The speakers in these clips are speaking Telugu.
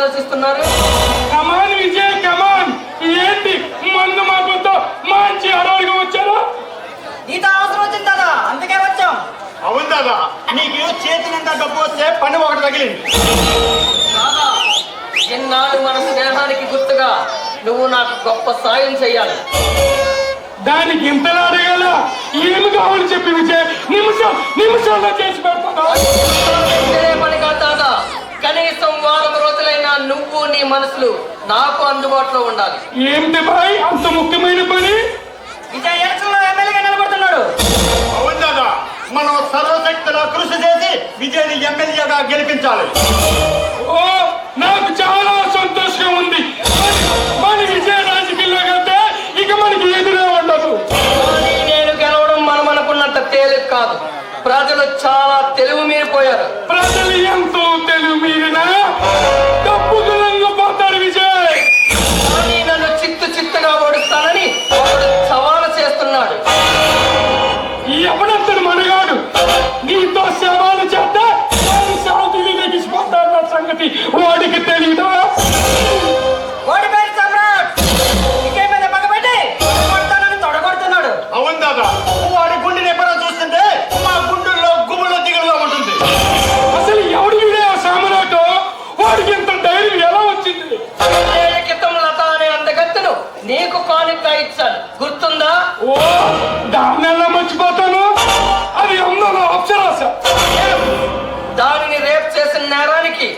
ఆలోచిస్తున్నారు? కమాన్ విజయ్ కమాన్. ఏంటి మందు మాకుతో మంచి ఆరోగ్యం వచ్చారా? నీతో అవసరం వచ్చింది దాదా, అందుకే వచ్చాం. అవును దాదా, నీకు చేతి నిండా డబ్బు వస్తే పని ఒకటి తగిలింది. దాదా, ఎన్నాళ్ళు మన స్నేహానికి గుర్తుగా నువ్వు నాకు గొప్ప సాయం చెయ్యాలి. దానికి ఇంతలా అడగాల? ఏమి కావాలి చెప్పి విజయ్, నిమిషాల్లో చేసి పెడతాను. పని కాదు దాదా, కనీసం వారం రోజులైనా నువ్వు నీ మనసులు నాకు అందుబాటులో ఉండాలి. ఏంటి బాయ్ అంత ముఖ్యమైన పని? విజయ్ ఎలక్షన్లో ఎమ్మెల్యేగా నిలబడుతున్నాడు. అవును దాదా, మనం సర్వశక్తులా కృషి చేసి విజయ్ని ఎమ్మెల్యేగా గెలిపించాలి. ఓ నాకు చాలా సంతోషంగా ఉంది. మన విజయ రాజకీయాల్లో వెళ్తే ఇక మనకి ఎదురే ఉండదు. కానీ నేను గెలవడం మనం అనుకున్నంత తేలిక కాదు. ప్రజలు చాలా తెలివి మీరిపోయారు. ప్రజలు ఎంతో తెలివి మీరినా డబ్బుకు లొంగిపోతారు విజయ్. కానీ నన్ను చిత్తుగా ఓడిస్తానని ఒకడు సవాలు చేస్తున్నాడు. ఎవడంతడు మనగాడు? నీతో సవాలు చేస్తే సాగుతూ లెగిసిపోతాడు నా సంగతి వాడికి తెలీదా? ఓడిపోయిన సమ్రాట్ విజయ్ మీద పగబెట్టి కొడతానని తొడగొడుతున్నాడు. అవును దాదా, వాడి గుండె నిబ్బరం చూస్తుంటే మా గుండెల్లో గుబులు దిగులుగా ఉంటుంది. అసలు ఎవడు వీడే ఆ సామ్రాట్? వాడికి ఇంత ధైర్యం ఎలా వచ్చింది? 7 ఏళ్ల క్రితం లత అనే అందగత్తెను నీకు కానుకగా ఇచ్చాను, గుర్తుందా? ఓ దాన్ని ఎలా మర్చిపోతాను? అది అందరూ అప్సరాస. దానిని రేప్ చేసిన నేరానికి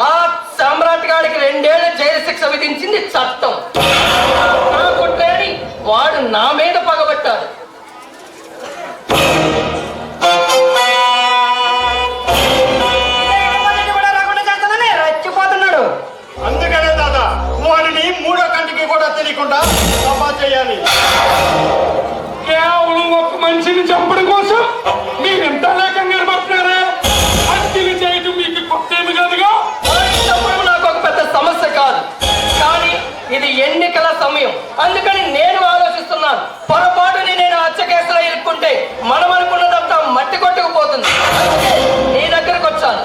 ఆ సామ్రాట్ గాడికి 2 ఏళ్ల జైలు శిక్ష విధించింది చట్టం. నా కుట్రేని వాడు నా మీద పగబట్టాడు. కూడా రాకుండా చేస్తానని రెచ్చిపోతున్నాడు. అందుకనే దాదా, వాడిని మూడో కంటికి కూడా తెలియకుండా సభ చేయాలి. కేవలం ఒక మనిషిని చంపడం కోసం మీరు ఎంత లేకంగా పడుతున్నారా? హత్యలు చేయటం మీకు కొత్త ఏమి కాదుగా. వాడిని చంపడం నాకు ఒక పెద్ద సమస్య కాదు, కానీ ఇది ఎన్నికల సమయం. అందుకని నేను ఆలోచిస్తున్నాను. పొరపాటుని నేను హత్య కేసులో ఇరుక్కుంటే మనం అనుకున్నదంతా మట్టి కొట్టుకుపోతుంది. అందుకే నీ దగ్గరకు వచ్చాను.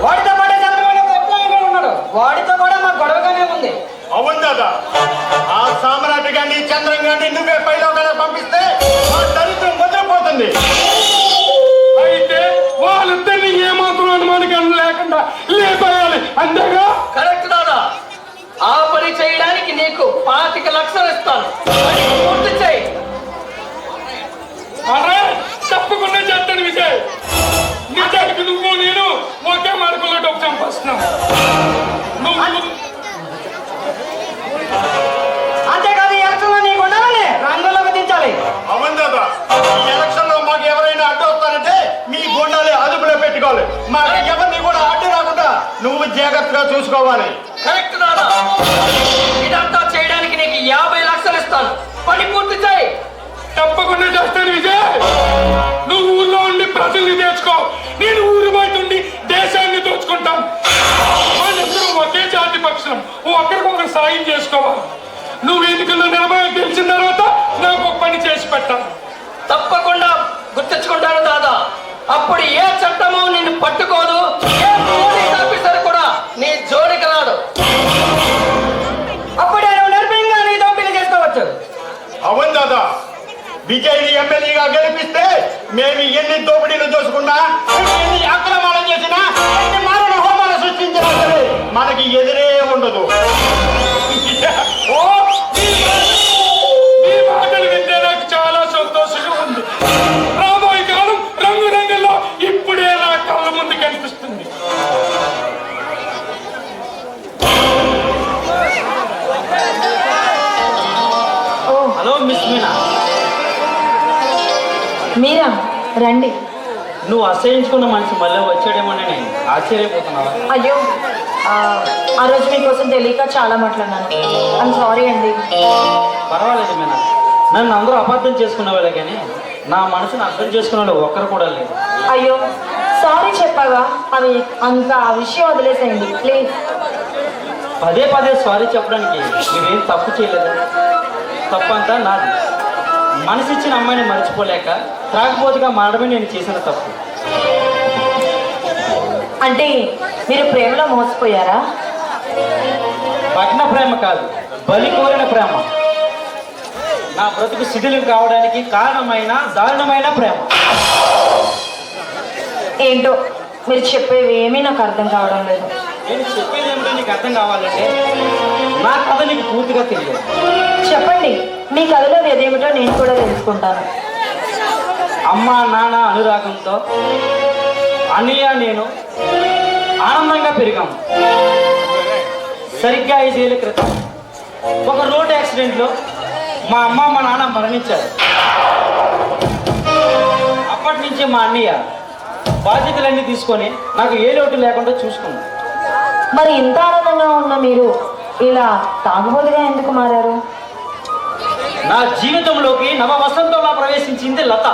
వాడితో పాటే చంద్రబాబు ఉన్నాడు. వాడితో కూడా మా గొడవగానే ఉంది. అవును దాదా, ఆ సామ్రాట్ గాని చంద్రం గాని నువ్వే పైలోగా పంపిస్తే ఆ దరిద్రం ముద్రపోతుంది. అయితే వాళ్ళిద్దరిని ఏమాత్రం అనుమానికం లేకుండా లేపేయాలి, అంతేగా? కరెక్ట్ దాదా. ఆ పని చేయడానికి నీకు 25 లక్షలు ఇస్తాను. పని పూర్తి చేయి. అరే తప్పకుండా చేస్తాను విజయ్. నిజానికి నువ్వు నేను ఒకే మార్గంలో డబ్బు సంపాదిస్తున్నాం. నువ్వు అంతేకాదు ఈ ఎలక్షన్లో నీకు ఉండాలని రంగంలోకి దించాలి. అవును దాదా, ఈ ఎలక్షన్ లో మాకు ఎవరైనా అడ్డు వస్తారంటే మీ గుండాలి అదుపులో పెట్టుకోవాలి. మాకు ఎవరిని కూడా అడ్డు రాకుండా నువ్వు జాగ్రత్తగా చూసుకోవాలి. కరెక్ట్ దాదా. ఇదంతా చేయడానికి నీకు 50 లక్షలు ఇస్తాను. పని పూర్తి చేయి. తప్పకుండా చేస్తాను విజయ్. నువ్వు ఊళ్ళో ఉండి ప్రజల్ని తెచ్చుకో, నేను ఊరు బయట ఉండి దేశాన్ని దోచుకుంటాను. వాళ్ళిద్దరూ ఒకే జాతి పక్షం, ఒకరికొకరు సాయం చేసుకోవాలి. నువ్వు ఎన్నికల్లో నిలబడి గెలిచిన తర్వాత నాకు ఒక పని చేసి పెట్టాను. తప్పకుండా గుర్తించుకుంటాను దాదా. అప్పుడు ఏ చట్టమో నిన్ను పట్టుకోదు, ఏ పోలీస్ ఆఫీసర్ కూడా నీ జోలికి రాడు. అప్పుడే నువ్వు నిర్భయంగా నీ దోపిడీ చేసుకోవచ్చు. అవును దాదా, విజయ్ని ఎమ్మెల్యేగా గెలిపిస్తే మేము ఎన్ని దోపిడీలు దోసుకున్నా, ఎన్ని అక్రమాలు చేసినా, ఎన్ని మారణ హోమాలు సృష్టించినా సరే మనకి ఎదురే ఉండదు. ఓ మీ మాటలు వింటే నాకు చాలా సంతోషంగా ఉంది. రాబోయే కాలం రంగురంగుల్లో ఇప్పుడే నా కళ్ళ ముందు కనిపిస్తుంది. హలో మిస్ మీనా, మీరా రండి. నువ్వు అసహించుకున్న మనిషి మళ్ళీ వచ్చాడేమోనని ఆశ్చర్యపోతున్నావా? అయ్యో ఆ రోజు మీకోసం తెలియక చాలా మాట్లాడినాను. ఐమ్ సారీ అండి. పర్వాలేదు మీనా, నన్ను అందరూ అబద్ధం చేసుకునే వాళ్ళే కానీ నా మనసును అర్థం చేసుకునే వాళ్ళు ఒక్కరు కూడా లేదు. అయ్యో సారీ చెప్పాగా, అవి అంత ఆ విషయం వదిలేసేయండి ప్లీజ్. పదే పదే సారీ చెప్పడానికి మీరేం తప్పు చేయలేదు. తప్పంతా నాది. మనసిచ్చిన అమ్మాయిని మర్చిపోలేక త్రాగబోతుగా మారడమే నేను చేసిన తప్పు. అంటే మీరు ప్రేమలో మోసపోయారా? పట్టిన ప్రేమ కాదు, బలి కోరిన ప్రేమ. నా బ్రతుకు శిథిలం కావడానికి కారణమైన దారుణమైన ప్రేమ. ఏంటో మీరు చెప్పేవి ఏమీ నాకు అర్థం కావడం లేదు. నేను చెప్పేది ఏమిటో నీకు అర్థం కావాలంటే నా కథ నీకు పూర్తిగా తెలియదు. చెప్పండి, మీ కథలో ఏదేమిటో నేను కూడా తెలుసుకుంటాను. అమ్మ నాన్న అనురాగంతో అన్నయ్య నేను ఆనందంగా పెరిగాము. సరిగ్గా 5 ఏళ్ల క్రితం ఒక రోడ్ యాక్సిడెంట్లో మా అమ్మ మా నాన్న మరణించారు. అప్పటి నుంచి మా అన్నయ్య బాధ్యతలన్నీ తీసుకొని నాకు ఏ లోటు లేకుండా చూసుకున్నాడు. మరి ఇంత ఆనందంగా ఉన్న మీరు ఇలా తాగుబోతుగా ఎందుకు మారారు? నా జీవితంలోకి నవ వసంతంలా ప్రవేశించింది లత.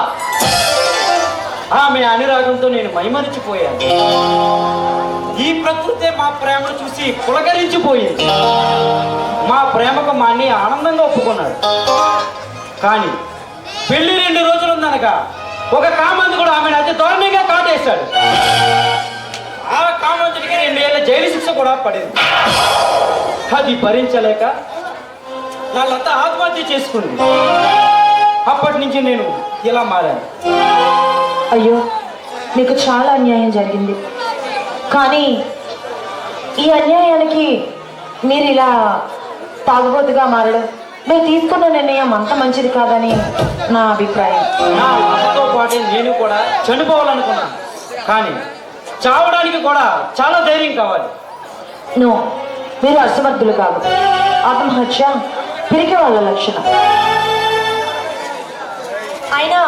ఆమె అనురాగంతో నేను మైమరిచిపోయాను. ఈ ప్రకృతే మా ప్రేమను చూసి పులకరించిపోయింది. మా ప్రేమకు మా అన్నయ్య ఆనందంగా ఒప్పుకున్నాడు. కానీ పెళ్లి 2 రోజులు ఉందనగా ఒక కామంది కూడా ఆమెను అతి దారుణంగా కాటేశాడు. ఆ కామంతుడికి 2 ఏళ్ల జైలు శిక్ష కూడా పడింది. అది భరించలేక నా లత ఆత్మహత్య చేసుకుంది. అప్పటి నుంచి నేను ఇలా మారాను. అయ్యో, మీకు చాలా అన్యాయం జరిగింది. కానీ ఈ అన్యాయానికి మీరు ఇలా తాగుబోతుగా మారడం, మీరు తీసుకున్న నిర్ణయం అంత మంచిది కాదని నా అభిప్రాయం. నా లతతో పాటు నేను కూడా చనిపోవాలనుకున్నాను. కానీ చావడానికి కూడా చాలా ధైర్యం కావాలి. నో, మీరు అసమర్థులు కాదు. ఆత్మహత్య పిరికి వాళ్ళ లక్షణం. అయినా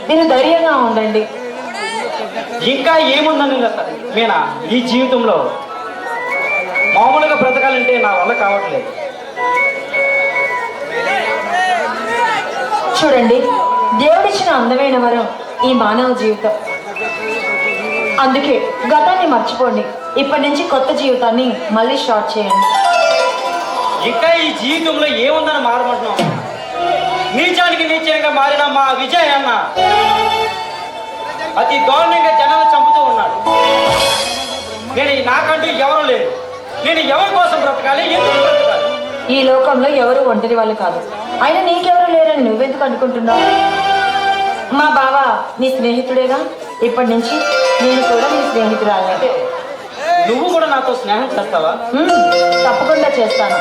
మీరు ధైర్యంగా ఉండండి. ఇంకా ఏముందని లత మీనా, ఈ జీవితంలో మామూలుగా బ్రతకాలంటే నా వల్ల కావట్లేదు. చూడండి, దేవుడిచ్చిన అందమైన వరం ఈ మానవ జీవితం. అందుకే గతాన్ని మర్చిపోండి. ఇప్పటి నుంచి కొత్త జీవితాన్ని మళ్ళీ స్టార్ట్ చేయండి. ఇంకా ఈ జీవితంలో ఏముందని మారమంటున్నాం? నీచానికి నీచంగా మారిన మా విజయ్ అన్న అతి దారుణంగా జనాలు చంపుతూ ఉన్నాడు. నాకంటూ ఎవరు లేరు. నేను ఎవరి కోసం బ్రతకాలి, ఎందుకు బ్రతకాలి? ఈ లోకంలో ఎవరు ఒంటరి వాళ్ళు కాదు. అయినా నీకెవరు లేరని నువ్వెందుకు అనుకుంటున్నావు? మా బావ నీ స్నేహితుడేగా. ఇప్పటి నుంచి నేను కూడా నీ స్నేహితురాలే. నువ్వు కూడా నాతో స్నేహం చేస్తావా? తప్పకుండా చేస్తాను.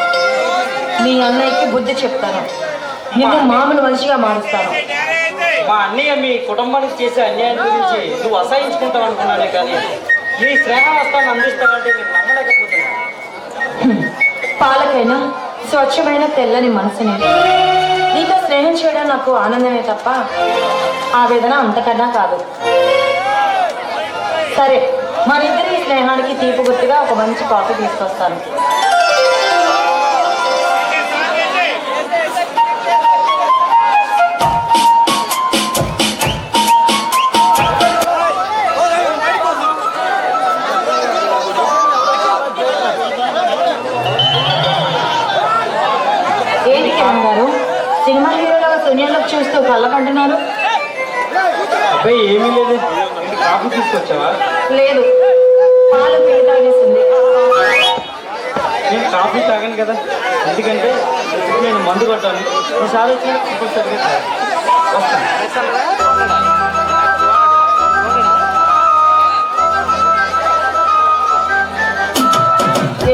మీ అన్నయ్యకి బుద్ధి చెప్తాను. నిన్ను మామూలు మనిషిగా మారుస్తాను. మా అన్నయ్య మీ కుటుంబానికి చేసే అన్యాయం గురించి నువ్వు అసహించుకుంటావు అనుకున్నానే, కానీ నీ స్నేహవస్తాన్ని అందిస్తావంటే నేను నమ్మలేకపోతున్నాను. పాలకైనా స్వచ్ఛమైన తెల్లని మనసుని నీతో స్నేహం చేయడం నాకు ఆనందమే తప్ప ఆవేదన అంతకన్నా కాదు. సరే, మనిద్దరి ఈ స్నేహానికి తీపి గుర్తుగా ఒక మంచి కాఫీ తీసుకొస్తాను. ఏంటి కిరణ్ గారు, సినిమా హీరోలో సూన్యంలోకి చూస్తూ కళ్ళకంటున్నారు? అబ్బాయి ఏమీ లేదు. కాఫీ తీసుకొచ్చావా? లేదు, పాలు పిల్లి తాగేసింది. నేను కాఫీ తాగాను కదా, ఎందుకంటే నేను మందు కొట్టాను. ఈసారి వచ్చిన సరిగ్గా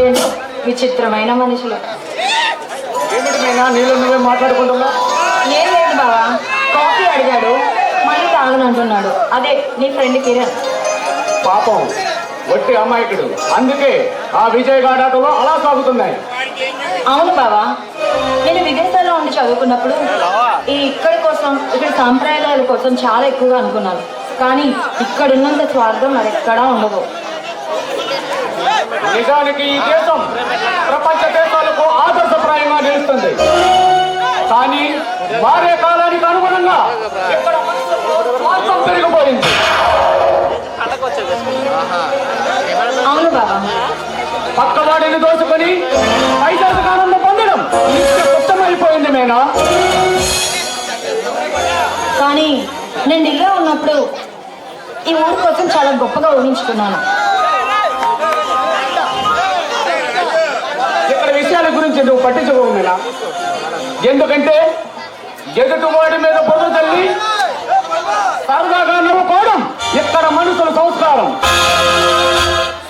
ఏంటో విచిత్రమైన మనుషులు. నీళ్ళు నువ్వే మాట్లాడుకుంటున్నా? ఏం లేదు బావా, కాఫీ అడిగాడు, మళ్ళీ తాగనంటున్నాడు. అదే నీ ఫ్రెండ్ కిరణ్. పాపం వట్టి అమాయకుడు, అందుకే ఆ విజయ్ గాడాటలో అలా సాగుతున్నాయి. అవును బావా, నేను విదేశాల్లో ఉండి చదువుకున్నప్పుడు ఇక్కడ సాంప్రదాయాల కోసం చాలా ఎక్కువగా అనుకున్నాను. కానీ ఇక్కడున్నంత స్వార్థం మరెక్కడా ఉండదు. నిజానికి ఈ దేశం ప్రపంచ దేశాలకు ఆదర్శప్రాయంగా నిలుస్తుంది. కానీ మారే కాలానికి అనుగుణంగా ఇక్కడ స్వార్థం పెరిగిపోయింది. అవును బాబా, పక్కవాడిని దోచుకొని పైసలకు ఆనందం పొందడం నిత్యమైపోయింది మేనా. కానీ నేను ఢిల్లీలో ఉన్నప్పుడు ఈ ఊరి కోసం చాలా గొప్పగా ఊహించుకున్నాను. గురించి నువ్వు పట్టించుకోవు మీనా. ఎందుకంటే ఎదుటివాడి మీద బొద్దు తల్లి సరదాగా నవ్వుకోవడం ఇక్కడ మనుషుల సంస్కారం.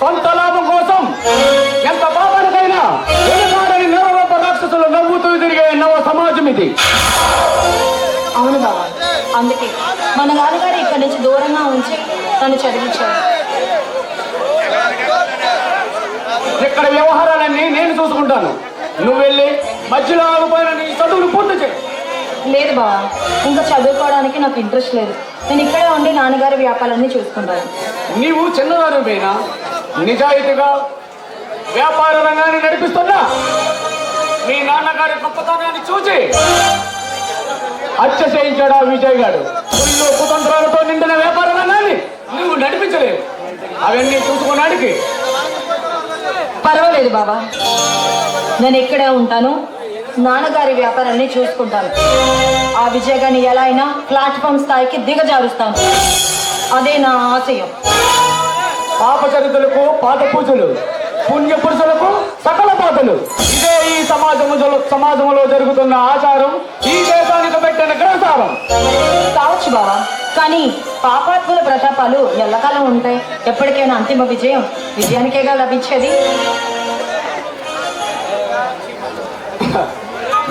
సొంత లాభం కోసం ఎంత పాపానికైనా ఎదుటాడని నవరూప రాక్షసులు నవ్వుతూ తిరిగే నవ సమాజం ఇది. అవును బాబా, అందుకే మన నాన్నగారు ఇక్కడి నుంచి దూరంగా ఉంచి తను చదివించారు. ఇక్కడ వ్యవహారాలన్నీ నేను చూసుకుంటాను. నువ్వు వెళ్ళి మధ్యలో ఆగిపోయిన నీ చదువులు పూర్తి చేయి. లేదు బాబా, ఇంకా చదువుకోవడానికి నాకు ఇంట్రెస్ట్ లేదు. నేను ఇక్కడే ఉండి నాన్నగారి వ్యాపారాన్ని చూసుకుంటాను. నీవు చిన్నదానిపైనా నిజాయితీగా వ్యాపార రంగాన్ని నడిపిస్తున్నా మీ నాన్నగారి గొప్పతనాన్ని చూసి హత్య చేయించాడు ఆ విజయ్ గారు. కుళ్ళు కుతంత్రాలతో నిండిన వ్యాపార రంగాన్ని నువ్వు నడిపించలేవు. అవన్నీ చూసుకున్నాడికి పర్వాలేదు బాబా, నేను ఇక్కడే ఉంటాను, నాన్నగారి వ్యాపారాన్ని చూసుకుంటాను. ఆ విజయగాన్ని ఎలా అయినా ప్లాట్ఫామ్ స్థాయికి దిగజారుస్తాను. అదే నా ఆశయం. పాప చరిత్రలకు పాత పూజలు, పుణ్య పురుషులకు సకల పాతలు. ఇదే ఈ సమాజంలో జరుగుతున్న ఆచారం, ఈ దేశానికి పెట్టిన గ్రహసారం. కావచ్చు బాబా, కానీ పాపాత్ముల ప్రతాపాలు ఎల్లకాలం ఉంటాయి. ఎప్పటికైనా అంతిమ విజయానికేగా లభించేది.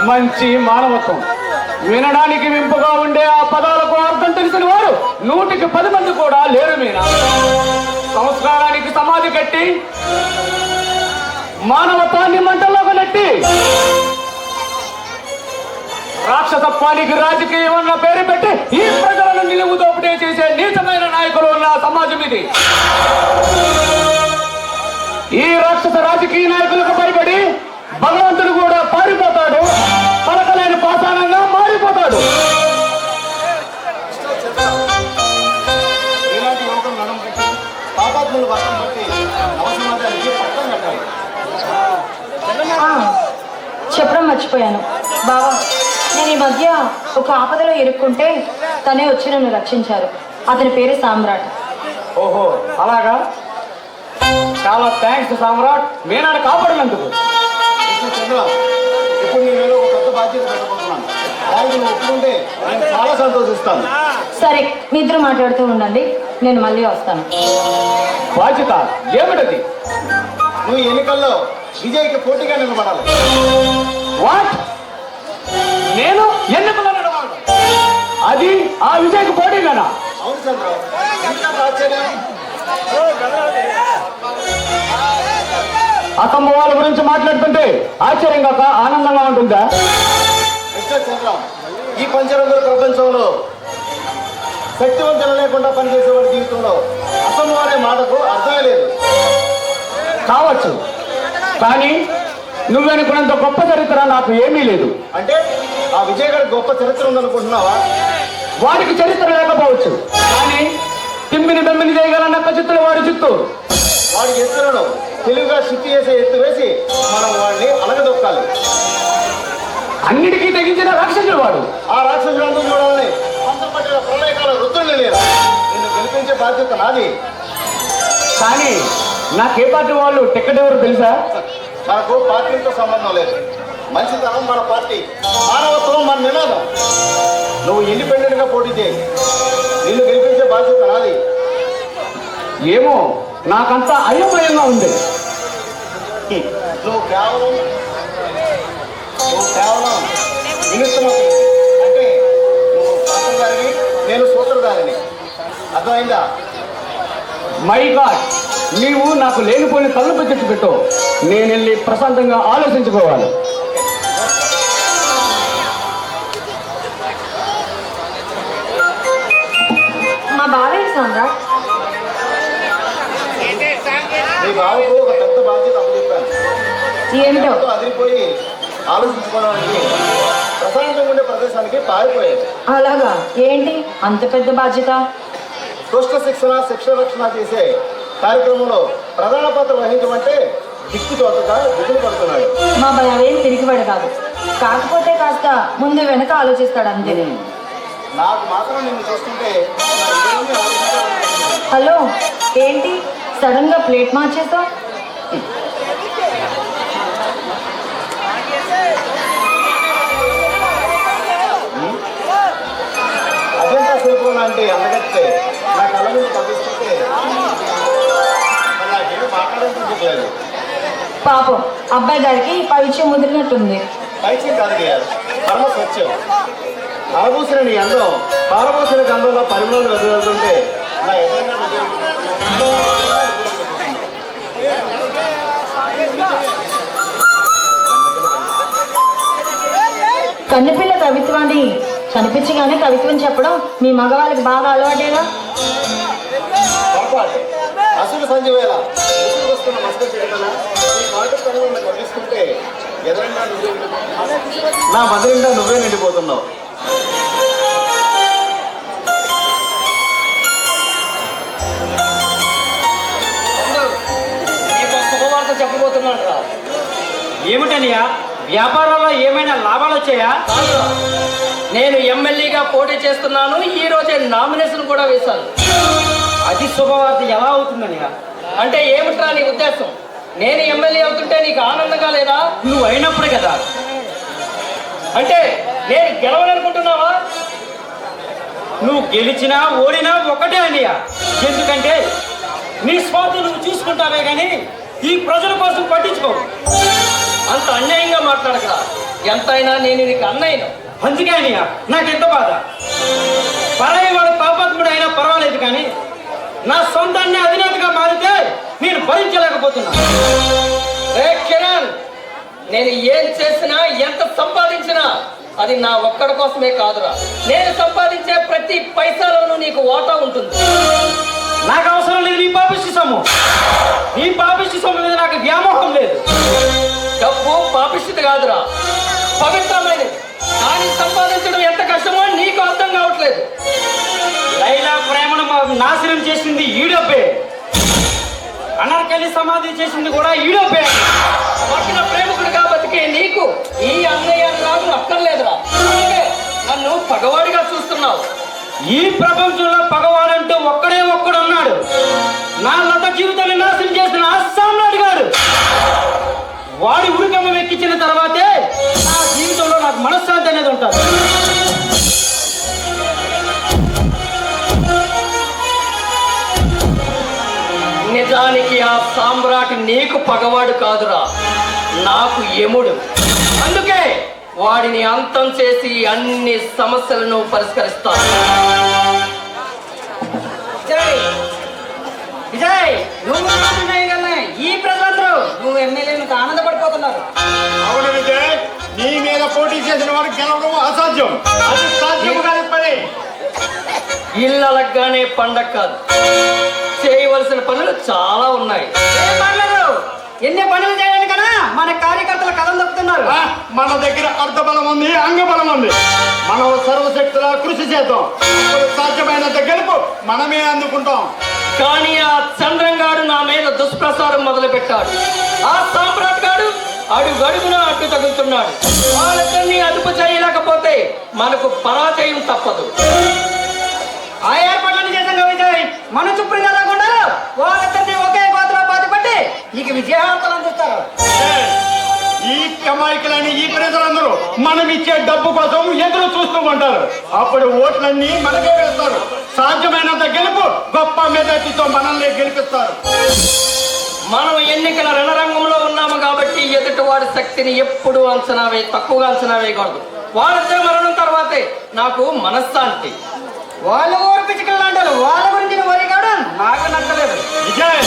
మంచి మానవత్వం. వినడానికి వింపుగా ఉండే ఆ పదాలకు అర్థం తెలిసిన వారు 100కి 10 మంది కూడా లేరు మీనా. సంస్కారానికి సమాధి కట్టి మానవత్వాన్ని మంటల్లోకి నెట్టి రాక్షసత్వానికి రాజకీయం అన్న పేరు పెట్టి ఈ ప్రజలను నిలువు దోపిడీ చేసే నీచమైన నాయకులు ఉన్న సమాజం ఇది. ఈ రాక్షస రాజకీయ నాయకులకు భయపడి భగవంతుడు కూడా పారిపోతాడు, పలకలేని పాషాణంగా మారిపోతాడు. ఇలాంటి యువకులు నడుం కట్టి పాపాత్ములు వర్షం బట్టి నవసమాజానికి పట్టం కట్టాలి. చెప్పడం మర్చిపోయాను బావా, నేను ఈ మధ్య ఒక ఆపదలో ఇరుక్కుంటే తనే వచ్చి నన్ను రక్షించారు. అతని పేరు సామ్రాట్. ఓహో అలాగా, చాలా థ్యాంక్స్ సామ్రాట్, మీనాడు కాపాడినందుకు. చంద్ర, ఇప్పుడు నీ మీద ఒక పెద్ద బాధ్యత పెట్టబోతున్నాను. దానికి నువ్వు ఒప్పుకుంటే నేను చాలా సంతోషిస్తాను. సరే, మీ ఇద్దరు మాట్లాడుతూ ఉండండి, నేను మళ్ళీ వస్తాను. బాధ్యత ఏమిటది? నువ్వు ఎన్నికల్లో విజయ్కి పోటీగా నిలబడాలి. వాట్? నేను ఎన్నికల్లో నిలబడాలి? అది ఆ విజయ్కి పోటీగానా? అవును చంద్ర, ఎందుకంత ఆశ్చర్యం? అసంభవాల గురించి మాట్లాడుతుంటే ఆశ్చర్యం కాక ఆనందంగా ఉంటుందా? మిస్టర్ చంద్ర, ఈ పంచరంగుల ప్రపంచంలో శక్తివంతులు లేకుండా పనిచేసేవాడి జీవితంలో అసలు అనే మాటకు అర్థమే లేదు. కావచ్చు, కానీ నువ్వనుకున్నంత గొప్ప చరిత్ర నాకు ఏమీ లేదు. అంటే ఆ విజయ్ గారికి గొప్ప చరిత్ర ఉందనుకుంటున్నావా? వాడికి చరిత్ర లేకపోవచ్చు, కానీ తిమ్మిని బెమ్మిని చేయగల నక్క చిత్తులు వాడి చిత్తు. వాడి ఎత్తులను తెలివిగా శుద్ధి చేసే ఎత్తు వేసి మనం వాడిని అలగదొక్కాలి. అన్నిటికీ తెగించిన రాక్షసుడు వాడు. ఆ రాక్షసులందరూ చూడాలని పంచపట్టిన ప్రళయకాల రుద్రుని లేరు. నిన్ను గెలిపించే బాధ్యత నాది. కానీ నాకే పార్టీ వాళ్ళు టికెట్ ఎవరు తెలుసా? మనకు పార్టీలతో సంబంధం లేదు. మంచితనం మన పార్టీ, మానవత్వం మన నినాదం. నువ్వు ఇండిపెండెంట్ గా పోటీ చేయి. నిన్ను గెలిపించే బాధ్యత నాది. ఏమో నాకంతా అయోమయంగా ఉంది. నువ్వు కేవలం నిమిత్తమవుతుంది. అంటే నువ్వు పాత్రధారిని, నేను సూత్రధారిని. అర్థమైందా? మై గాడ్, నీవు నాకు లేనిపోయిన తలపు తెచ్చి పెట్టు. నేను వెళ్ళి ప్రశాంతంగా ఆలోచించుకోవాలి. మా బావే సామ్రాట్. నీ బావకు ఒక పెద్ద బాధ్యత అప్పచెప్పాను. ఏమిటో? అదిరిపోయి ఆలోచించుకోవడానికి ప్రశాంతంగా ఉండే ప్రదేశానికి పారిపోయాడు. అలాగా? ఏంటి అంత పెద్ద బాధ్యత? దుష్ట శిక్షణ, శిక్ష రక్షణ చేసే కార్యక్రమంలో ప్రధాన పాత్ర వహించమంటే దిక్కు తోటగా దిగులు పడుతున్నాడు. మా బావేం తిరిగిపడి కాదు, కాకపోతే కాస్త ముందు వెనక ఆలోచిస్తాడు అంతే. నాకు మాత్రం నిన్ను చూస్తుంటే హలో, ఏంటి సడన్ గా ప్లేట్ మార్చేస్తావు? లాంటి అందగత్తే నా కళ్ళ మీద కనిపిస్తుంటే నాకేమి మాట్లాడాలనిపించట్లేదు. పాపం అబ్బాయి గారికి పైచ్యం ముదిరినట్టుంది. పైచ్యం కాదు పరమ సత్యం. ఆభూషణ నీ అందం పారభూషణ గంధంలో పరిమళం వెళ్తుంటే నా ఎదురైనా కన్నెపిల్ల కవిత్వాన్ని కనిపించగానే కవిత్వం చెప్పడం మీ మగవాళ్ళకి బాగా అలవాటేగా. అసలు సంజ వేళ వస్తున్న మస్క చేయగల ఈ మాట కనుగొన్న కనిపిస్తుంటే ఎదురైనా నా మధురిండా నువ్వే నిండిపోతున్నావు. శుభవార్త చెప్పబోతున్నాను రా. ఏమిటనియా, వ్యాపారంలో ఏమైనా లాభాలు వచ్చాయా? నేను ఎమ్మెల్యేగా పోటీ చేస్తున్నాను. ఈ రోజే నామినేషన్ కూడా వేశాను. అది శుభవార్త ఎలా అవుతుందనియా? అంటే ఏమిట్రా నీ ఉద్దేశం? నేను ఎమ్మెల్యే అవుతుంటే నీకు ఆనందంగా లేదా? నువ్వు అయినప్పుడే కదా. అంటే నేను గెలవాలనుకుంటున్నావా? నువ్వు గెలిచినా ఓడినా ఒకటే అనియా. ఎందుకంటే నీ స్వార్థం నువ్వు చూసుకుంటావే కానీ ఈ ప్రజల కోసం పట్టించుకో. అంత అన్యాయంగా మాట్లాడక. ఎంతైనా నేను నీకు అన్నయ్యను. అందుకే అనియా నాకెంత బాధ. పరాయి వాడు పాపాత్ముడు అయినా పర్వాలేదు కానీ నా సొంతాన్ని అధినేతగా మారితే నేను భరించలేకపోతున్నా. రే కిరణ్, నేను ఏం చేసినా ఎంత సంపాదించినా అది నా ఒక్కడి కోసమే కాదురా. నేను సంపాదించే ప్రతి పైసాలోనూ నీకు వాటా ఉంటుంది. నాకు అవసరం లేదు నీ పాపిష్టి సొమ్ము. నీ పాపిష్టి సొమ్ము మీద నాకు వ్యామోహం లేదు. డబ్బు పాపిష్టిది కాదురా, పవిత్రమైనది. కానీ సంపాదించడం ఎంత కష్టమో నీకు అర్థం కావట్లేదు. లైలా ప్రేమను నాశనం చేసింది ఈ డబ్బే. అనార్కలి సమాధి చేసింది కూడా ఈ డబ్బే. పట్టిన ప్రేమికుడిగా బతికే నీకు ఈ అన్నయ్య రాదు అక్కర్లేదురా. అందుకే నన్ను పగవాడిగా చూస్తున్నావు. ఈ ప్రపంచంలో పగవాడంటూ ఒక్కడే ఒక్కడున్నాడు. నా లత జీవితాన్ని నాశనం చేసిన అస్సాంలాడు గాడు. వాడి ఉరికమ్మ ఎక్కించిన తర్వాతే నా జీవితంలో నాకు మనశ్శాంతి అనేది ఉంటుంది. నిజానికి ఆ సామ్రాట్ నీకు పగవాడు కాదురా, నాకు యముడు. అందుకే వాడిని అంతం చేసి అన్ని సమస్యలను పరిష్కరిస్తాను. విజయ్, నువ్వు ఈ ప్రజలందరూ నువ్వు ఎమ్మెల్యేను ఆనందపడిపోతున్నారు. అవును విజయ్, నీ మీద పోటీ చేసిన వారికి గెలవడం అసాధ్యం. అది సాధ్యము కాని పని. ఇళ్ళలగ్గానే పండగ కాదు, చేయవలసిన పనులు చాలా ఉన్నాయి. ఏం పర్లేదు, ఎన్ని పనులు చేయాలి కదా మన కార్యకర్తలు కథం దొక్కుతున్నారు. మన దగ్గర అర్ధబలం ఉంది, అంగబలం ఉంది. మనం సర్వశక్తుల కృషి చేద్దాం. ఇప్పుడు సాధ్యమైనంత గెలుపు మనమే అందుకుంటాం. కానీ ఆ చంద్రంగాడు నా మీద దుష్ప్రచారం మొదలు పెట్టాడు. ఆ సామ్రాట్ గాడు అడుగడుగున అడ్డు తగులుతున్నాడు. వాళ్ళిద్దరినీ అదుపు చేయలేకపోతే మనకు పరాజయం తప్పదు. ఆ ఏర్పాట్లను చేశాం విజయ్. మన సుప్రీం కాకుండా వాళ్ళిద్దరిని ఒకే గోత్రలో బాధపట్టి నీకు విజయార్థాలు అందిస్తారు. ఈ కమాయికులని ఈ ప్రజలందరూ మనం ఇచ్చే డబ్బు కోసం ఎదురు చూస్తూ ఉంటారు. అప్పుడు ఓట్లన్నీ మనకే వేస్తారు. సాధ్యమైనంత గెలుపు గొప్ప మెజార్టీతో మనల్ని గెలిపిస్తారు. మనం ఎన్నికల రణరంగంలో ఉన్నాము కాబట్టి ఎదుటివాడి శక్తిని ఎప్పుడూ తక్కువగా అంచనా వేయకూడదు. వాళ్ళిద్దరి మరణం తర్వాతే నాకు మనశ్శాంతి. వాళ్ళు ఊరు పిచ్చుకలు అంటారు. వాళ్ళ గురించి ఓరి కావడం నాకు నచ్చలేదు. విజయ్,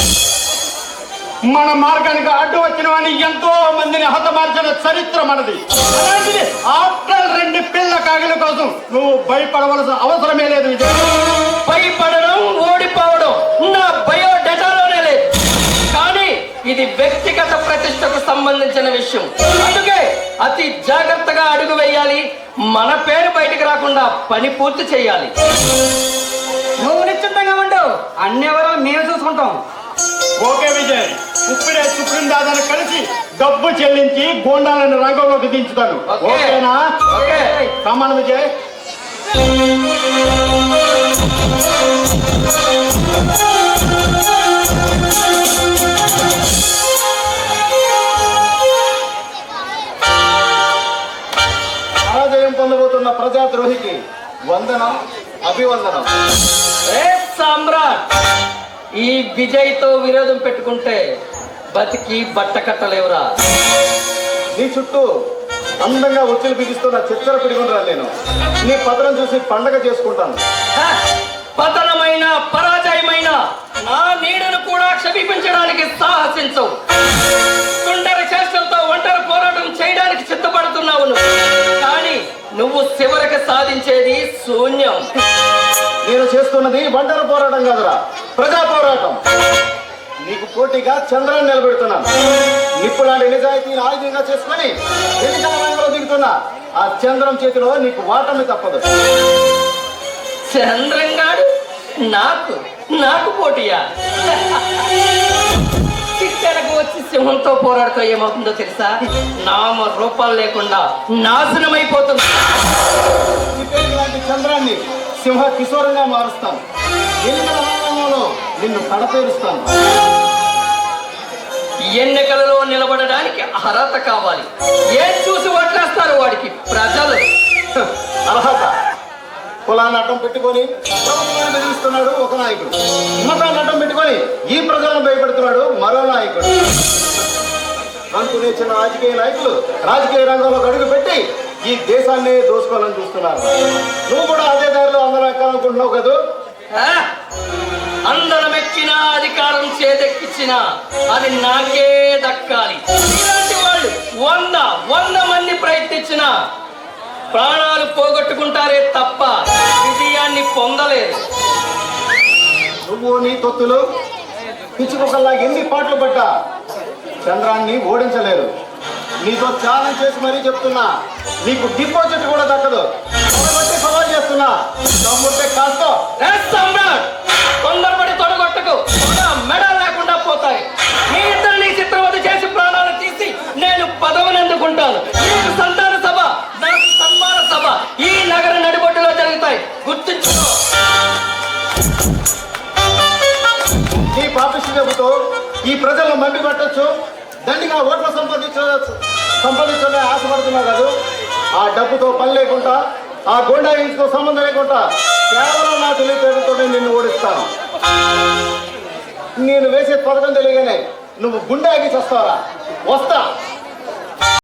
మన మార్గానికి అడ్డు వచ్చిన వాడిని ఎంతో మందిని హతమార్చిన చరిత్ర మనది. అలాంటిది ఆఫ్టర్ 2 పిల్ల కాగిల కోసం నువ్వు భయపడవలసిన అవసరమే లేదు విజయ్. భయపడడం, ఓడిపోవడం నా బయోడేటాలోనే లేదు. కానీ ఇది వ్యక్తిగత ప్రతిష్టకు సంబంధించిన విషయం. అందుకే అతి జాగ్రత్తగా అడుగు వేయాలి. మన పేరు బయటికి రాకుండా పని పూర్తి చేయాలి. నువ్వు నిశ్చింతంగా ఉండు, అన్ని ఎవరో మేము చూసుకుంటాం. ఓకే విజయ్, ఇప్పుడే సుప్రీం దాదాను కలిసి డబ్బు చెల్లించి గోండాలను రంగంలోకి దించుతాను. ఓకే. ఓకేనా? ఓకే. కమాన్ విజయ్. పరాజయం పొందబోతున్న ప్రజాద్రోహికి వందనం. అభివందనం. ఏ సామ్రాట్, ఈ విజయ్తో విరోధం పెట్టుకుంటే బతికి బట్ట కట్టలేవురా. నీ చుట్టూ అందంగా ఉచ్చులు బిగిస్తున్న చిచ్చర పిడిగుండ్రా నేను. నీ పతనం చూసి పండగ చేసుకుంటాను. హ! పతనమైన పరాజయమైన నా నీడను కూడా క్షమించడానికి సాహసించవు. తుండరి చేష్టలతో ఒంటరి పోరాటం చేయడానికి సిద్ధపడుతున్నావు నువ్వు. కానీ నువ్వు చివరికి సాధించేది శూన్యం. నేను చేస్తున్నది ఒంటరి పోరాటం కాదురా, ప్రజా పోరాటం. నీకు పోటీగా చంద్రాన్ని నిలబెడుతున్నాను. నిప్పులాంటి నిజాయితీని ఆయుధంగా చేసుకొని ఎన్నికల రంగంలో దిగుతున్నా ఆ చంద్రం చేతిలో నీకు వాటమి తప్పదు. చంద్రంగాడు నాకు నాకు పోటీయా? చిట్టెలకు వచ్చి సింహంతో పోరాడుతూ ఏమవుతుందో తెలుసా? నామ రూపాలు లేకుండా నాశనమైపోతుంది. నీ పేరు లాంటి చంద్రాన్ని సింహ కిశోరంగా మారుస్తాను. ఎన్నికల రంగంలో నిన్ను కడపేరుస్తాను. ఎన్నికలలో నిలబడడానికి అర్హత కావాలి. ఏం చూసి ఓట్లేస్తారు వాడికి ప్రజలు? అర్హత కులాన్ని అడ్డం పెట్టుకొని ప్రభుత్వాన్ని బెదిరిస్తున్నాడు ఒక నాయకుడు. మతాన్ని అడ్డం పెట్టుకొని ఈ ప్రజలను భయపెడుతున్నాడు మరో నాయకుడు. అనుకునే చిన్న రాజకీయ నాయకులు రాజకీయ రంగంలో అడుగు పెట్టి ఈ దేశాన్ని దోసుకోవాలని చూస్తున్నారు. నువ్వు కూడా అదే దారిలో అందరూ ఎక్కాలనుకుంటున్నావు కదా. ఆ? అందరమెక్కినా అధికారం చేదెక్కించినా అది నాకే దక్కాలి. ఇలాంటి వాళ్ళు 100 మంది ప్రయత్నించినా ప్రాణాలు పోగొట్టుకుంటారే తప్ప విజయాన్ని పొందలేదు. నువ్వు నీ తొత్తులు పిచ్చుకొకల్లా ఎన్ని పాటలు పడ్డా చంద్రాన్ని ఓడించలేరు. నీతో ఛాలెంజ్ చేసి మరీ చెప్తున్నా, నీకు డిపాజిట్ కూడా దక్కదు. కాబట్టి సవాల్ చేస్తున్నా, దమ్ముంటే కాస్త ఏ సమ్రాట్, తొందరపడి తొడగొట్టకు. మెడ లేకుండా పోతాయి. మీ ఇద్దరిని చిత్రవద చేసి ప్రాణాలు తీసి నేను పదవిని అందుకుంటాను. నీకు సంతాన సభ, నాకు సన్మాన సభ ఈ నగర నడిబొడ్డులో జరుగుతాయి. గుర్తుంచుకో. నీ పాపిష్టి డబ్బుతో ఈ ప్రజలను మండి పెట్టచ్చు, దండిగా ఓట్లు సంపాదించే ఆశపడుతున్నావు కదా. ఆ డబ్బుతో పని లేకుండా, ఆ గోండాయితో సంబంధం లేకుండా కేవలం నా తెలివితేటలతోనే నిన్ను ఓడిస్తాను. నేను వేసే పథకం తెలియగానే నువ్వు గుండె ఆగి చేస్తావా? వస్తా.